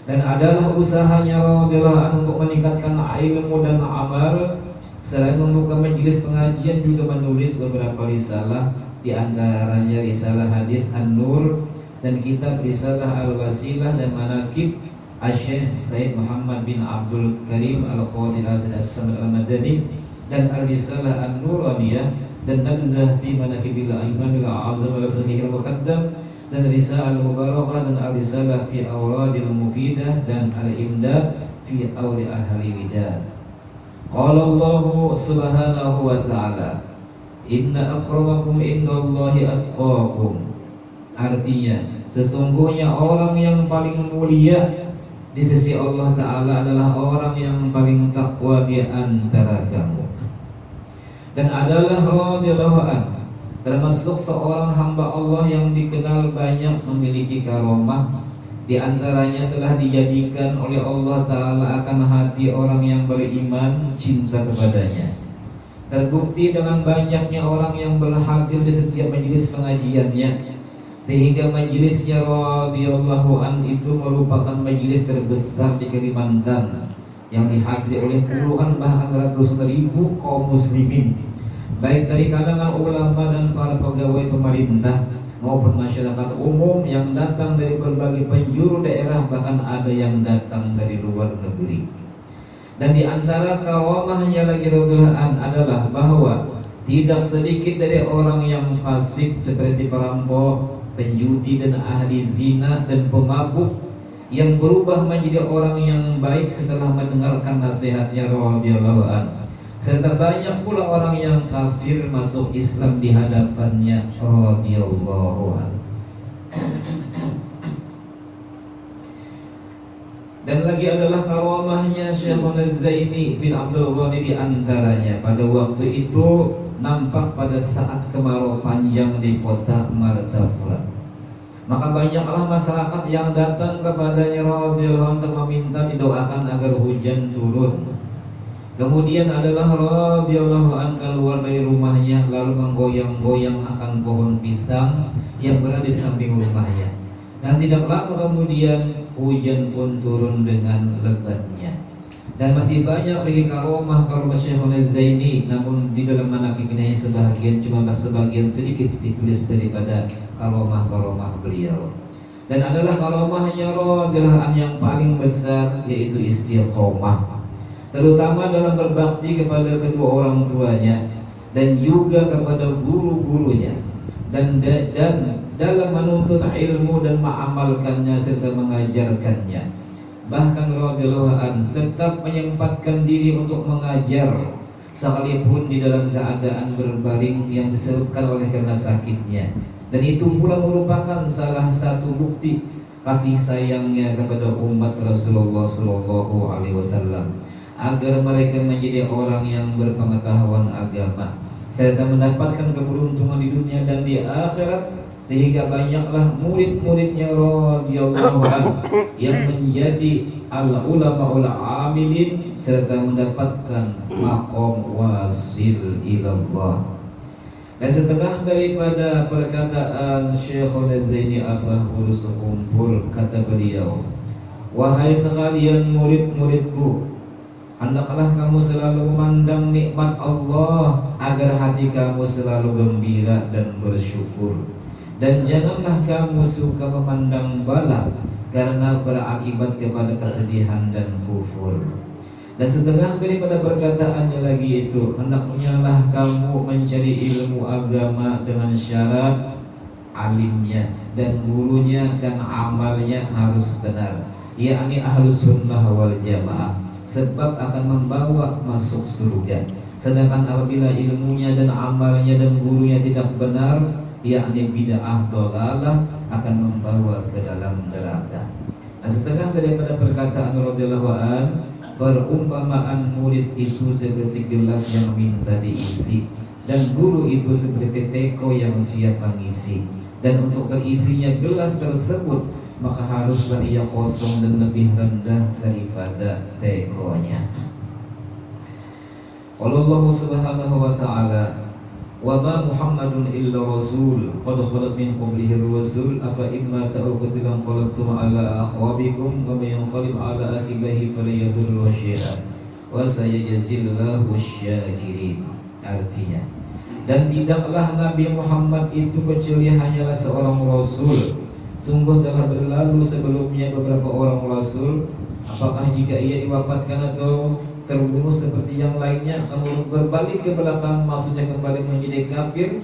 Dan adalah usahanya radhiyallahu anhu untuk meningkatkan ilmu dan amal. Selain membuka majelis pengajian, juga menulis beberapa risalah, di antaranya risalah hadis An-Nur dan kitab risalah Al-Wasilah dan Manaqib Syekh Said Muhammad bin Abdul Karim Al-Qadir As-Samad Al-Madani dan Al-Risalah An-Nuraniyah dan Nabzah fi Manaqibil Imam Al-Azam Al-Fiqh Al-Muqaddam dan Risalah Al-Mubarakah dan Al-Risalah fi Awradil Mufidah dan Al-Imda fi Awli Ahli Widah. Qala Allah Subhanahu wa ta'ala, inna akramakum indallahi atqakum. Artinya, sesungguhnya orang yang paling mulia di sisi Allah Ta'ala adalah orang yang paling takwa di antara kamu. Dan adalah radhiyallahu anhu termasuk seorang hamba Allah yang dikenal banyak memiliki karomah. Di antaranya telah dijadikan oleh Allah Ta'ala akan hati orang yang beriman cinta kepadanya. Terbukti dengan banyaknya orang yang berhadir di setiap majelis pengajiannya, sehingga majelisnya radhiyallahu an itu merupakan majelis terbesar di Kalimantan yang dihadiri oleh puluhan bahkan ratusan ribu kaum muslimin, baik dari kalangan ulama dan para pegawai pemerintah maupun masyarakat umum yang datang dari berbagai penjuru daerah, bahkan ada yang datang dari luar negeri. Dan di antara karamahnya lagi radhiyallahu an adalah bahwa tidak sedikit dari orang yang fasik seperti perampok, penjudi dan ahli zina dan pemabuk yang berubah menjadi orang yang baik setelah mendengarkan nasihatnya radhiyallahu anhu. Serta banyak pula orang yang kafir masuk Islam di hadapannya radhiyallahu anhu. Dan lagi adalah karamahnya Syekhul Zaini bin Abdul Ghani di antaranya. Pada waktu itu nampak pada saat kemarau panjang di kota Martapura. Maka banyaklah masyarakat yang datang kepadanya radhiyallahu untuk meminta didoakan agar hujan turun. Kemudian adalah radhiyallahu an keluar dari rumahnya lalu menggoyang-goyang akan pohon pisang yang berada di samping rumahnya. Dan tidak lama kemudian hujan pun turun dengan lebatnya. Dan masih banyak lagi karomah Syekhul Zaini, namun di dalam manaqibnya sebagian cuma sebagian sedikit ditulis daripada karomah beliau. Dan adalah karomahnya radhiyallahu yang paling besar yaitu istiqomah, terutama dalam berbakti kepada kedua orang tuanya dan juga kepada guru-gurunya, dan dalam menuntut ilmu dan mengamalkannya serta mengajarkannya. Bahkan radhiyallahu an tetap menyempatkan diri untuk mengajar sekalipun di dalam keadaan berbaring yang disebabkan oleh karena sakitnya. Dan itu pula merupakan salah satu bukti kasih sayangnya kepada umat Rasulullah SAW agar mereka menjadi orang yang berpengetahuan agama serta mendapatkan keberuntungan di dunia dan di akhirat, sehingga banyaklah murid-muridnya radhiyallahu anhu yang menjadi al-ulama amilin serta mendapatkan maqam wasil ilallah. Dan setengah daripada perkataan Syekhul Zaini Abah Urus kumpul, kata beliau, wahai sekalian murid-muridku, hendaklah kamu selalu memandang nikmat Allah agar hati kamu selalu gembira dan bersyukur. Dan janganlah kamu suka memandang bala karena berakibat kepada kesedihan dan kufur. Dan setengah daripada perkataannya lagi itu, hendaknya lah kamu mencari ilmu agama dengan syarat alimnya dan gurunya dan amalnya harus benar, yakni ahlus sunnah wal jamaah, sebab akan membawa masuk surga. Sedangkan apabila ilmunya dan amalnya dan gurunya tidak benar, yakni bid'ah dhalalah, akan membawa ke dalam neraka. Nah, setengah daripada perkataan radhiyallahu an, perumpamaan murid itu seperti gelas yang minta diisi dan guru itu seperti teko yang siap mengisi. Dan untuk terisinya gelas tersebut, maka haruslah ia kosong dan lebih rendah daripada tekonya. Allah subhanahu wa ta'ala, wa ma Muhammadun illa rasul qad khalat min qablihi ar-rusul afa imma ta'uqtilan qalabtum ala aqwabikum wa may yanqalib ala aqibihi falyadurru syai'an wa sayajzillahu asy-syakirin. Artinya, dan tidaklah Nabi Muhammad itu kecuali hanyalah seorang rasul. Sungguh telah berlalu sebelumnya beberapa orang rasul. Apakah jika ia diwafatkan atau terbunuh seperti yang lainnya, kamu berbalik ke belakang, maksudnya kembali menjadi kafir?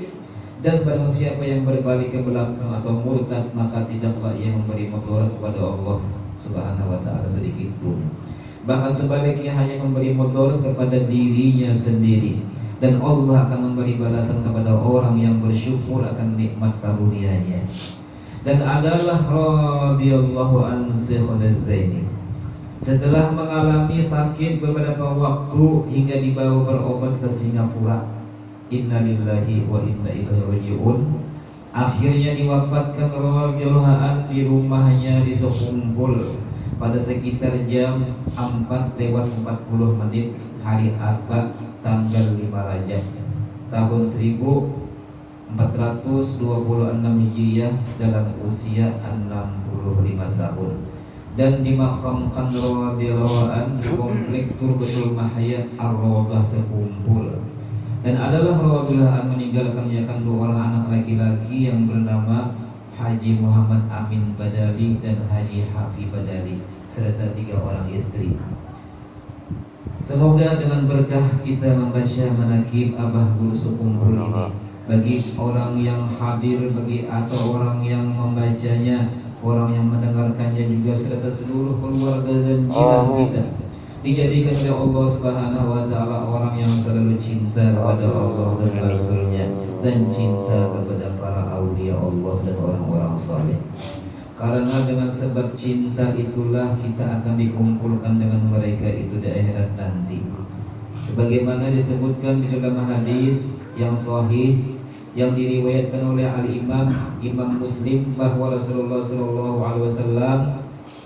Dan barang siapa yang berbalik ke belakang atau murtad, maka tidaklah ia memberi mudarat kepada Allah Subhanahu wa ta'ala sedikit pun. Bahkan sebaliknya hanya memberi mudarat kepada dirinya sendiri. Dan Allah akan memberi balasan kepada orang yang bersyukur akan nikmat karunia-Nya. Dan adalah radhiyallahu an Syekhul Zaini, setelah mengalami sakit beberapa waktu hingga dibawa berobat ke Singapura, innalillahi wa inna ilaihi raji'un, akhirnya diwafatkan radhiyallahu an di rumahnya di Sekumpul pada sekitar jam 4:40 hari Arba tanggal 5 Rajab tahun 1426 Hijriah dalam usia 65 tahun. Dan dimakamkan radhiyallahu an di komplek Turbatul Mahya Ar-Rawdah Sekumpul. Dan adalah radhiyallahu an meninggalkannya kan dua orang anak laki-laki yang bernama Haji Muhammad Amin Badali dan Haji Hafi Badali serta 3 orang istri. Semoga dengan berkah kita membaca manaqib Abah Guru Sekumpul ini, bagi orang yang hadir, bagi atau orang yang membacanya, orang yang mendengarkannya juga serta seluruh keluarga dan jiran kita dijadikan oleh Allah Subhanahu wa taala orang yang selalu cinta kepada Allah dan Rasul-Nya dan cinta kepada para aulia Allah dan orang-orang saleh. Karena dengan sebab cinta itulah kita akan dikumpulkan dengan mereka itu di akhirat nanti. Sebagaimana disebutkan di dalam hadis yang sahih yang diriwayatkan oleh Imam Muslim bahwa Rasulullah SAW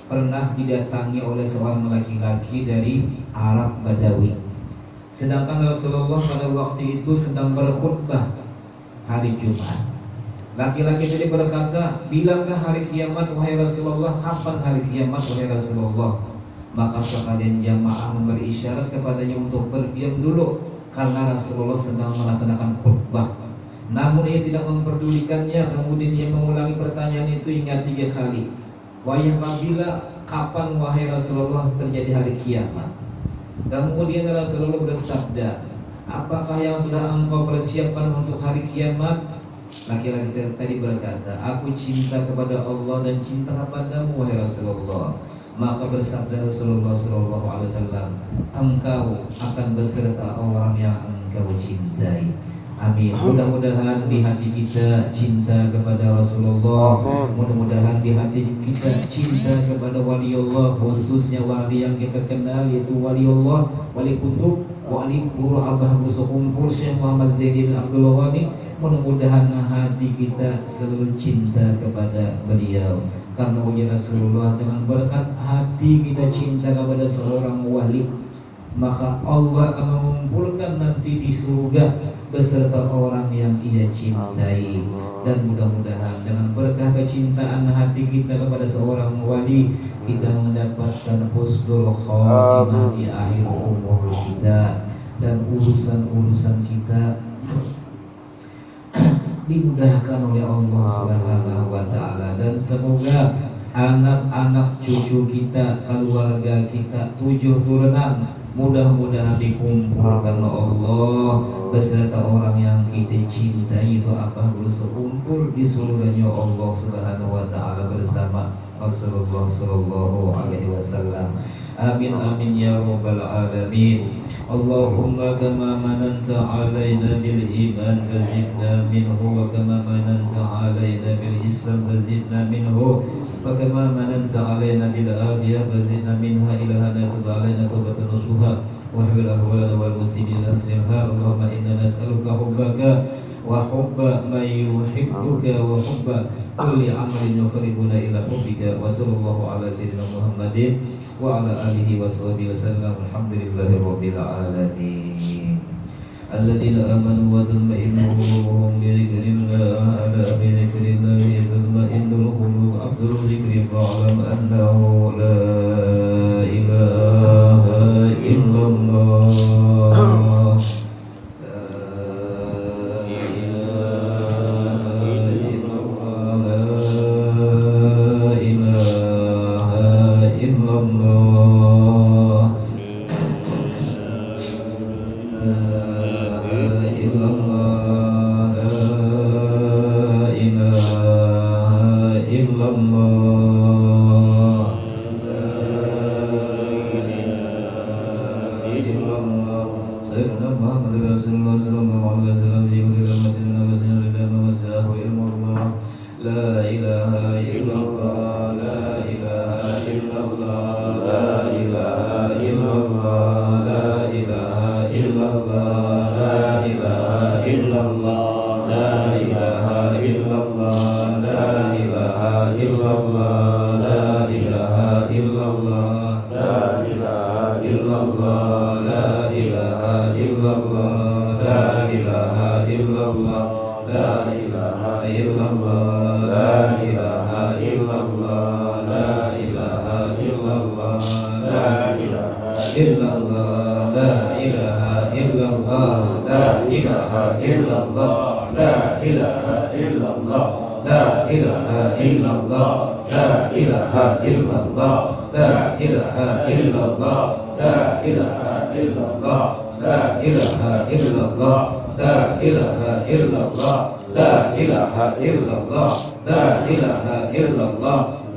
pernah didatangi oleh seorang laki-laki dari Arab Badawi. Sedangkan Rasulullah pada waktu itu sedang berkhutbah hari Jumat. Laki-laki tadi berkata, "Bilangkah hari kiamat wahai Rasulullah? Kapan hari kiamat wahai Rasulullah?" Maka sekalian jamaah memberi isyarat kepadanya untuk berdiam dulu karena Rasulullah sedang melaksanakan khutbah. Namun ia tidak memperdulikannya. Kemudian ia mengulangi pertanyaan itu hingga 3 kali. Wahai apabila kapan wahai Rasulullah terjadi hari kiamat? Kemudian Rasulullah bersabda, "Apakah yang sudah engkau persiapkan untuk hari kiamat?" Laki-laki tadi berkata, "Aku cinta kepada Allah dan cinta kepadamu wahai Rasulullah." Maka bersabda Rasulullah SAW, "Engkau akan beserta orang yang engkau cintai." Amin. Mudah-mudahan di hati kita cinta kepada Rasulullah. Mudah-mudahan di hati kita cinta kepada wali Allah, khususnya wali yang kita kenal yaitu wali Allah, wali kutub, wali guru abah bersukumpul Syekh Muhammad Zaidin Abdul Ghani. Mudah-mudahan hati kita selalu cinta kepada beliau. Karena ujian Rasulullah dengan berkat hati kita cinta kepada seorang wali, maka Allah akan mengumpulkan nanti di surga beserta orang yang ia cintai. Dan mudah-mudahan dengan berkah kecintaan hati kita kepada seorang wali, kita mendapatkan husnul khatimah di akhir umur kita, dan urusan-urusan kita dimudahkan oleh Allah Subhanahu wa taala. Dan semoga anak-anak cucu kita, keluarga kita, 7 turunan mudah-mudahan dikumpulkan oleh Allah beserta orang yang kita cintai itu apa berkumpul di surganya Allah Subhanahu wa taala bersama Rasulullah sallallahu alaihi wasallam. Amin amin ya rabbal alamin. Allahumma kama mananta alaina bil iman fazidna minhu wa kama mananta alaina bil islam fazidna minhu wa kama mananta alaina bil afiyah fazidna minha ilahana tub alaina tawbatan nasuha wa habil ahwalana wal muslimin aslimha. Allahumma inna nas'aluka hubbaka wa hubba man yuhibbuka wa hubba kulli amalin yuqribuna ila hubbika. Wa sallallahu ala sayyidina Muhammadin wa ala alihi wa sahbihi wa sallam. Alhamdulillahi rabbil alamin. Alladzina amanu wa tatma'innu qulubuhum bi dzikrillah, ala bi dzikrillah tatma'innul qulub. Afdhalu dzikri fa'lam annahu la ilaha illallah.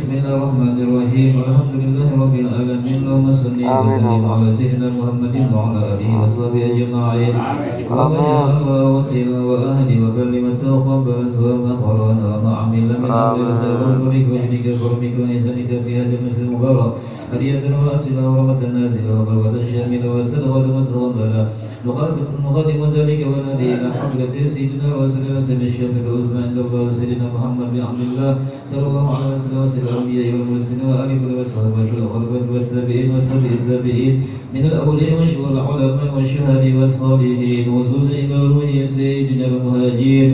Bismillahirrahmanirrahim. Alhamdulillahirabbil alamin. Allahumma shalli wa sallim ala sayyidina Muhammadin wa ala alihi washabihi ajma'in. Amin. Wa wasila wa ahli wa kalimatu qabla wa qarana wa ma'amila min amri sabr wa wajhika karamika wa ihsanika fi hadhihi al-masjid al-mubarak. Hadiyatan wa asila wa rahmatan nazila wa barakatan syamila wa sadaqatan mutaqabbala. نقدم ذلك ونادي إلى حضرة سيدنا رسول الله صلى الله عليه وسلم عند الله سيدنا محمد بن عبد الله صلى الله عليه وسلم وسائر الأنبياء والمرسلين وآله والصحابة والخلفاء والتابعين والتابعين التابعين من الأولين والعلماء والشهداء والصالحين وخصوصا إلى روح سيدنا المهاجر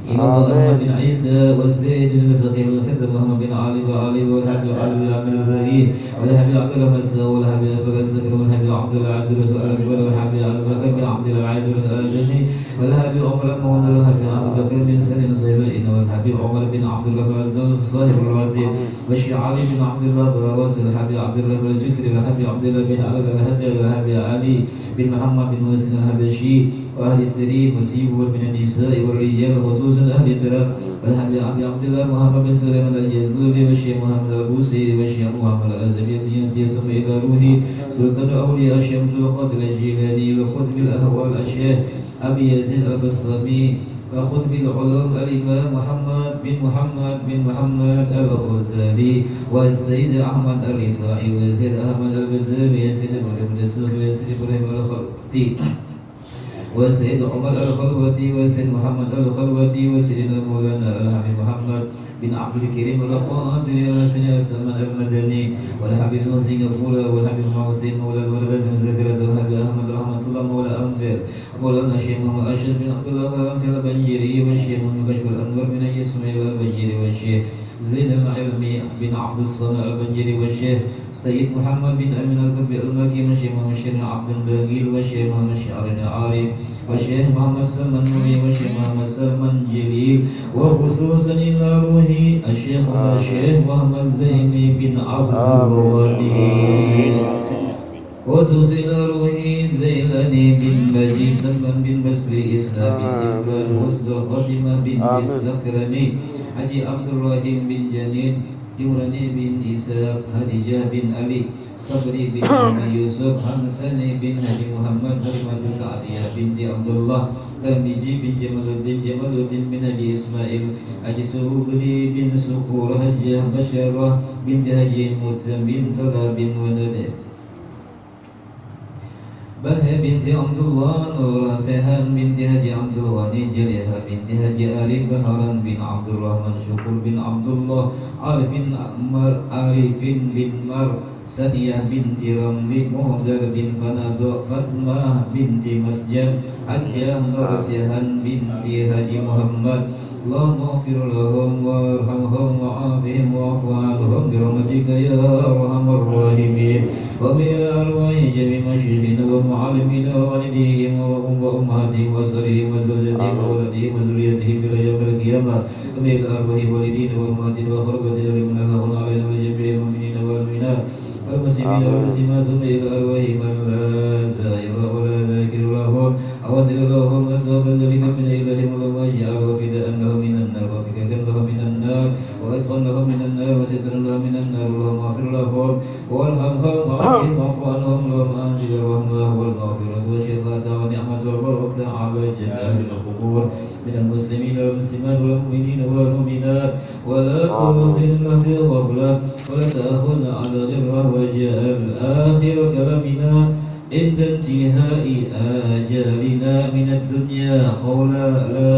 محمد بن عيسى والسيد الفقيه والخدم محمد بن علي وعلي والحبيب علي بن عبد البريء والحبيب عبد المسا والحبيب أبو السكر والحبيب عبد العبد الرسول الأكبر والحبيب علي بكر بن عبد العبد الأدني والحبيب عمر بن محمد والحبيب عبد بكر بن سليم صهيبين والحبيب عمر بن عبد الله بن عزيز صاحب الراتب والشيخ علي بن عبد الله بن رواس والحبيب عبد الله بن الجفري والحبيب عبد الله بن علي الهدى والحبيب علي بن محمد بن مسلم الحبشي وأهل التريم وسيبه من النساء والرجال خصوصا أهل التراب والحبيب عبد الله محمد بن سليمان الجزولي والشيخ محمد البوسي والشيخ محمد الأزبي ثم إلى روحي سلطان أولياء الشمس وقدر الجيلاني وقطب الأهوال الشيخ أبي يزيد البسطامي وقطب العلوم الإمام محمد بن محمد الغزالي والسيد أحمد الرفاعي والسيد أحمد البدوي والسيد إبراهيم الدسوقي والسيد إبراهيم الخلطي والسيد عمر الخلوتي والسيد محمد الخلوتي وسيدنا مولانا الحبيب محمد بن عبد الكريم القادر والسيد السلمان المدني والحبيب المحسن غفورا والحبيب محسن مولى الولد مزكرة والحبيب أحمد رحمة الله مولى أمثال مولانا الشيخ محمد أشرف بن عبد الله الأمثال البنجيري والشيخ محمد كشف الأنور بن إسماعيل البنجيري والشيخ زين العلمي بن عبد الصمد البنجيري والشيخ سيد محمد بن أمين الكبي المكي والشيخ محمد شيخ عبد الباقيل والشيخ محمد شعر عارف والشيخ محمد سلمان نوري والشيخ محمد سلمان جليل وخصوصا إلى روحي الشيخ محمد زيني بن عبد الوليد وخصوصا إلى روحي زيلاني بن مجيد سلمان بن بسري إسلام بن إبان وصل خاتمة بن السخراني حجي عبد الرحيم بن جنين جوراني بن إسحاق خديجة بن علي صبري بن يوسف حمساني بن هادي محمد حليمة سعدية بنت عبد الله ترمذي بن جمال الدين بن هادي إسماعيل حجي سهولي بن سكور حجي بشرة بنت هادي متم بن طلحة بن ولد بهاء بنت عبد الله نور سهام بنت هاجي عبد الغني جليها بنت هاجي آل بهران بن عبد الرحمن شكر بن عبد الله عارف بن مر سدية بنت رملي مهدر بن فنادو فاطمة بنت مسجد حجة نور سهام بنت هاجي محمد اللهم اغفر لهم وارحمهم وعافهم واعف عنهم برحمتك يا ارحم الراحمين ومن ارواح جميع مشايخنا ومعلمينا ووالديهم وامهاتهم واسرهم وزوجاتهم واولادهم وذريتهم الى يوم القيامه ومن ارواح والدينا وامهاتنا وخلقتنا لمن الله علينا ولجميع المؤمنين والمؤمنات والمسلمين والمسلمات ثم الى ارواح من لا زائر ولا ذاكر لهم اوصل لهم اسباب ذلك من الههم اللهم اجعله فداء لهم من النار وفكاكا لهم من النار وإدخال لهم من النار وسترا لهم من النار اللهم اغفر لهم وارحمهم وعافهم واعف عنهم اللهم أنزل الرحمة والمغفرة والشفاعة والنعمة والبركة على جميع أهل القبور من المسلمين والمسلمات والمؤمنين والمؤمنات ولا تؤمن الأهل وغفلة ولا تأخذنا على غره وجعل آخر كلامنا عند انتهاء آجالنا من الدنيا قولا لا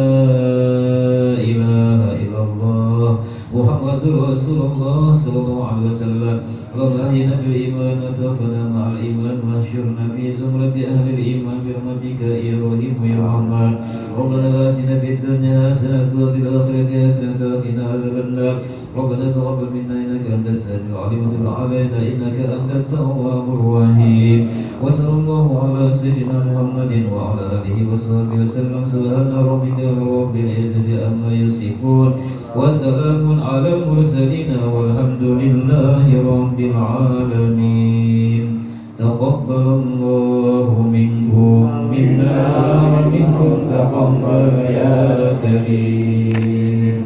إله إلا الله محمد رسول الله صلى الله عليه وسلم اللهم أحينا بالإيمان وتوفنا مع الإيمان واحشرنا في زمرة أهل الإيمان برحمتك يا رحيم يا رحمن ربنا آتنا في الدنيا حسنة وفي الآخرة حسنة وقنا عذاب النار ربنا تقبل منا إنك أنت السميع العليم وتب علينا إنك أنت التواب الرحيم وصلى الله على سيدنا محمد وعلى آله وصحبه وسلم سبحان ربك رب العزة عما يصفون وسلام على المرسلين والحمد لله رب العالمين تقبل الله منكم منا ومنكم تقبل يا كريم